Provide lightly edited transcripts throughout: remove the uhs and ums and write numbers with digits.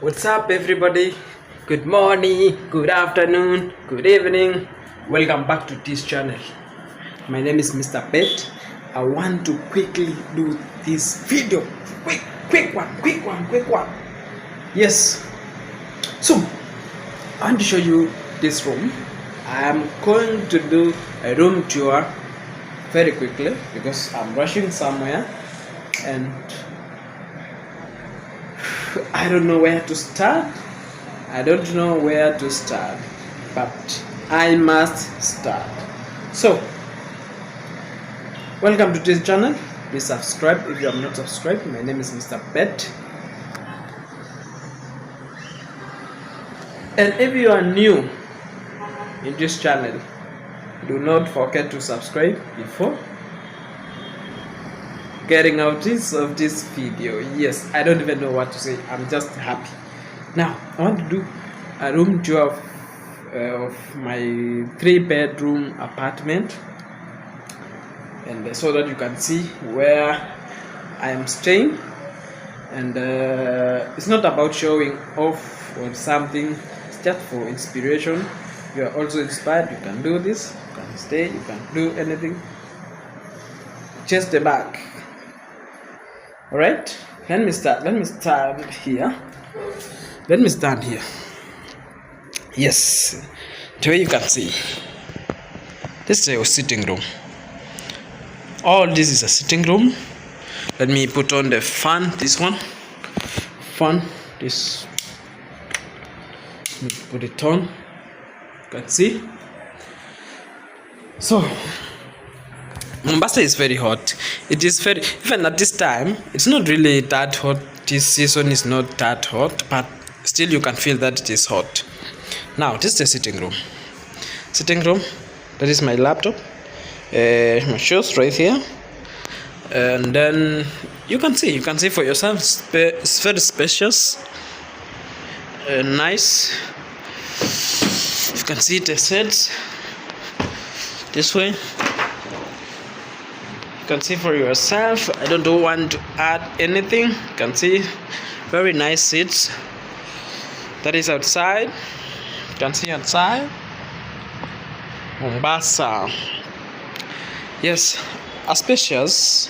What's up, everybody? Good morning, good afternoon, good evening. Welcome back to this channel. My name is Mr. Bet. I want to quickly do this video. Quick one. Yes. So, I want to show you this room. I'm going to do a room tour very quickly because I'm rushing somewhere and I don't know where to start. But I must start. So, welcome to this channel. Please subscribe if you have not subscribed. My name is Mr. Bet. And if you are new in this channel, do not forget to subscribe before getting out of this video. Yes, I don't even know what to say. I'm just happy. Now, I want to do a room tour of my 3-bedroom apartment, and so that you can see where I am staying. And it's not about showing off or something. It's just for inspiration. You are also inspired. You can do this. You can stay. You can do anything. Just the back. All right, let me stand here. Yes, the way you can see, this is your sitting room. All this is a sitting room. Let me put on the fan. This let me put it on. You can see. So Mombasa is very hot. It is very, even at this time, it's not really that hot. This season is not that hot, but still you can feel that it is hot. Now, this is the sitting room. That is my laptop. My shoes right here. And then you can see for yourself. It's very spacious. Nice. You can see the sets this way. You can see for yourself. I don't want to add anything. You can see very nice seats. That is outside. You can see outside Mombasa. Yes, a spacious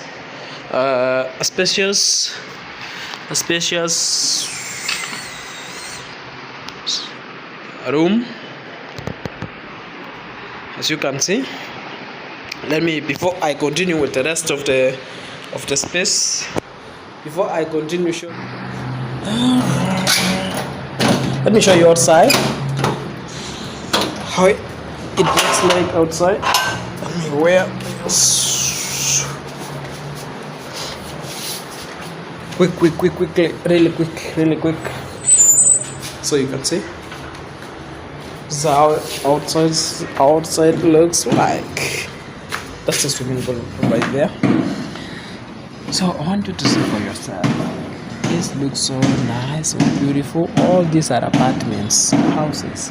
room, as you can see. Let me, before I continue with the rest of the space, let me show you outside how it looks like outside. Let me wear really quick, so you can see this is how outside looks like. That's the swimming pool right there. So I want you to see for yourself. This looks so nice, so beautiful. All these are apartments, houses.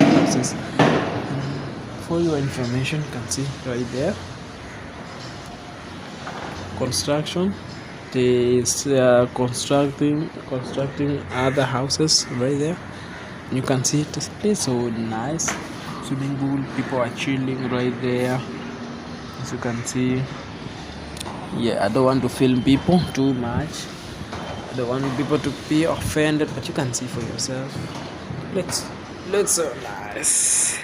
For your information, you can see right there. Construction. They are constructing other houses right there. You can see this place so nice. Swimming pool. People are chilling right there. As you can see, yeah, I don't want to film people too much. I don't want people to be offended, but you can see for yourself. Looks so nice.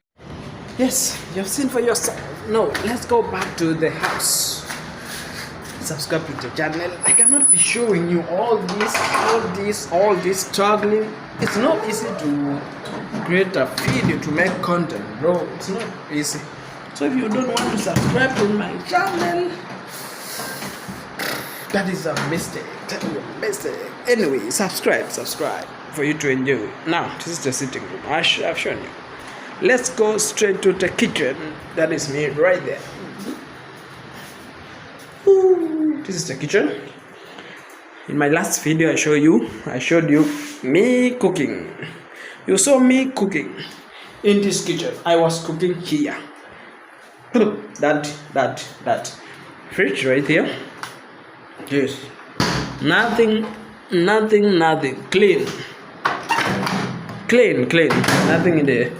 Yes, you've seen for yourself. No, let's go back to the house. Subscribe to the channel. I cannot be showing you all this struggling. It's not easy to create a video, to make content, bro. It's not easy. So if you don't want to subscribe to my channel, that is a mistake. Anyway, subscribe for you to enjoy. Now, this is the sitting room. I've shown you. Let's go straight to the kitchen. That is me right there. This is the kitchen. In my last video, I showed you me cooking. You saw me cooking in this kitchen. I was cooking here. That fridge right here. Yes, nothing clean. clean, nothing in the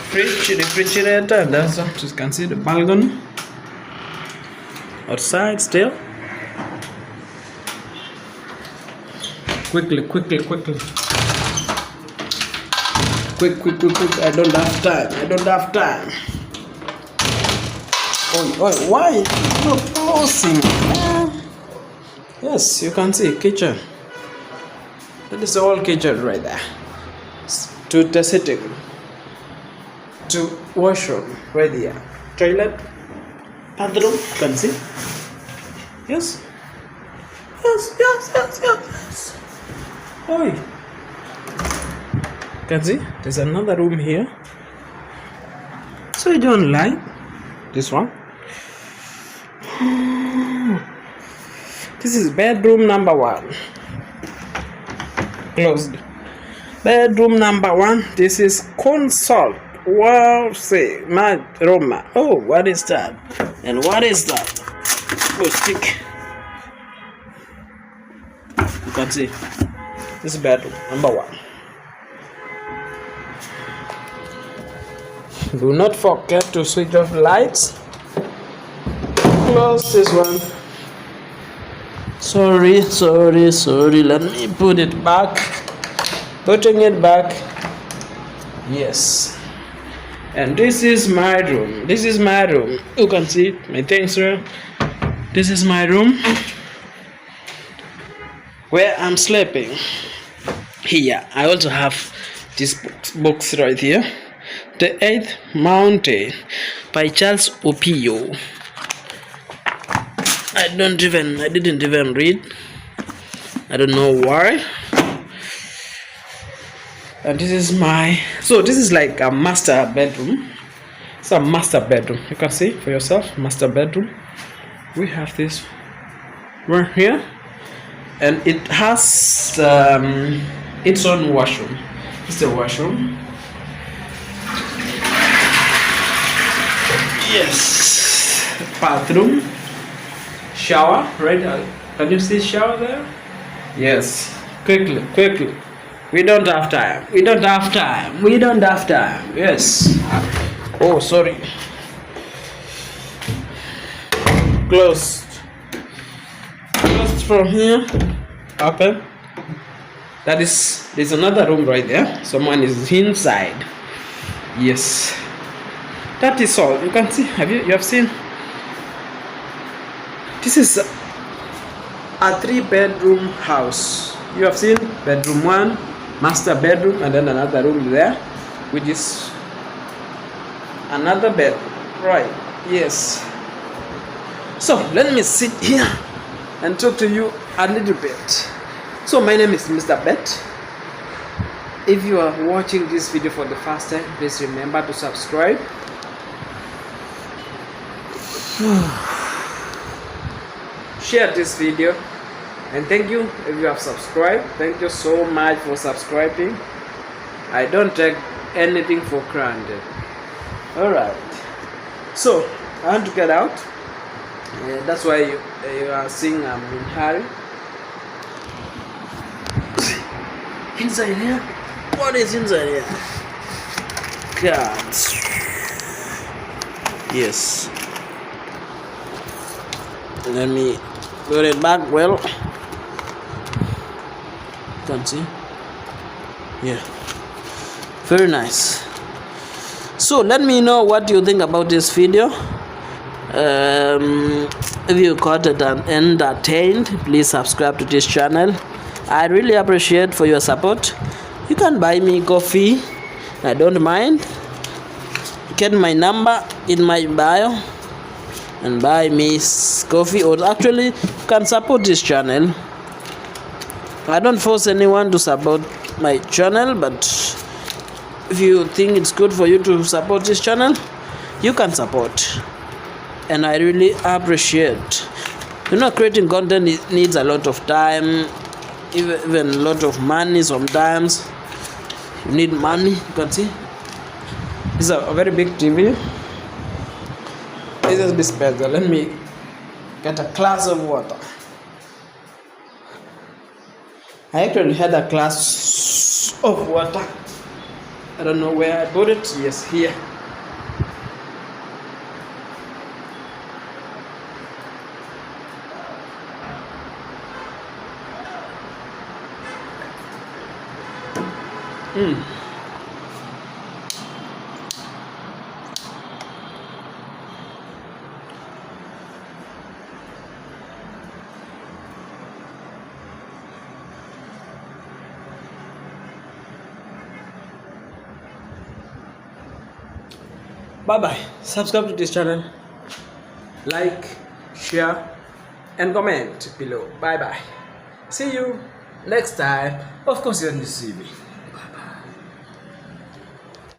fridge, refrigerator, and that's all. You can see the balcony outside still. Quickly. Quick. I don't have time. Oh, why? No closing. Yes, you can see kitchen. That is all kitchen right there. To the sitting, to washroom right there. Toilet, bathroom. You can see. Yes. Oi. Can see there's another room here. So you don't like this one. This is bedroom number 1. Closed. Bedroom number 1. This is console. Wow, say my Roma. Oh, what is that? And what is that? Oh, stick. You can see. This is bedroom number 1. Do not forget to switch off lights. Close this one. Sorry. Let me put it back. Putting it back. Yes. And this is my room. You can see my things here. This is my room where I'm sleeping. Here, I also have these books right here. The Eighth Mountain by Charles Opio. I didn't even read. I don't know why. And this is this is like a master bedroom. It's a master bedroom. You can see for yourself, master bedroom. We have this right here, and it has its own washroom. It's the washroom. Yes, bathroom, shower, right? Can you see shower there? Yes, quickly. We don't have time. Yes. Oh, sorry. Closed from here. Open. There's another room right there. Someone is inside. Yes. That is all. You can see. You have seen? This is a 3-bedroom house. You have seen bedroom 1, master bedroom, and then another room there, which is another bedroom. Right. Yes. So let me sit here and talk to you a little bit. So my name is Mr. Bet. If you are watching this video for the first time, please remember to subscribe. Share this video, and thank you if you have subscribed. Thank you so much for subscribing. I don't take anything for granted. Alright, so I want to get out. That's why you are seeing I'm in hurry. Inside here? What is inside here? Cards. Yes. Let me put it back well. Can see? Yeah. Very nice. So let me know what you think about this video. If you got it and entertained, please subscribe to this channel. I really appreciate for your support. You can buy me coffee. I don't mind. Get my number in my bio and buy me coffee, or actually you can support this channel. I don't force anyone to support my channel, but if you think it's good for you to support this channel, you can support, and I really appreciate. Creating content needs a lot of time, even a lot of money. Sometimes you need money. You can see this is a very big TV. This is dispenser. Let me get a glass of water. I actually had a glass of water I don't know where I bought it. Yes, here. Bye bye. Subscribe to this channel. Like, share, and comment below. Bye bye. See you next time. Of course, you're going to see me.